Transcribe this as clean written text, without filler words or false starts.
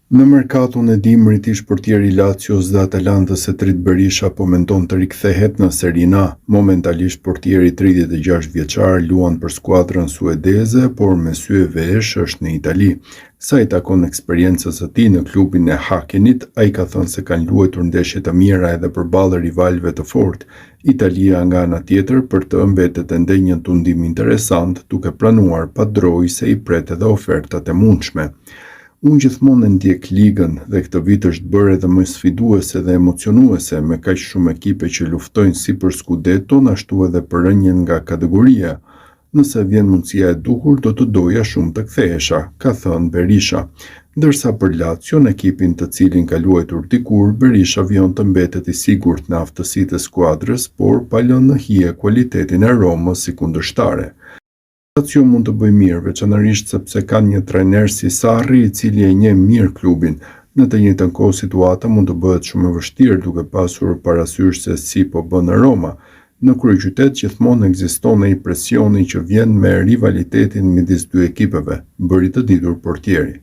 Në merkaton e dimrit ish portieri i Lazios dhe Atalantës Etrit Berisha po mendon të rikthehet në Serie A. Momentalisht portieri 36 vjeçar luan për skuadrën suedeze, por me sy e vesh është në Itali. Sa i takon eksperiencës së tij në klubin e Hakenit, ai ka thënë se kanë luajtur ndeshje të mira edhe përballë rivalëve të fortë. Italia nga ana tjetër për të mbetet ende një tundim interesant, duke planuar pa droj se i pret edhe ofertat e mundshme. Unë gjithmonë e ndjek ligën dhe këtë vit është bërë edhe më sfiduese dhe emocionuese me kaq shumë ekipe që luftojnë si për skudeton ashtu edhe për rënien nga kategoria. Nëse vjen mundësia e duhur, do të doja shumë të kthehesha, ka thënë Berisha. Ndërsa për Lazio, në ekipin të cilin ka luajtur dikur, Berisha vjen të mbetet i sigurt në aftësitë e skuadrës, por pa lënë në hije kualitetin e Romës si kundërshtare. Lazio mund të bëjë mirë, veçanërisht sepse kanë një trajner si Sarri, i cili e njeh mirë klubin. Në të njëjtën kohë situata mund të bëhet shumë e vështirë duke pasur parasysh se si po bën Roma. Në kryeqytet gjithmonë ekziston ai presioni që vjen me rivalitetin midis dy ekipeve, bëri të ditur portieri.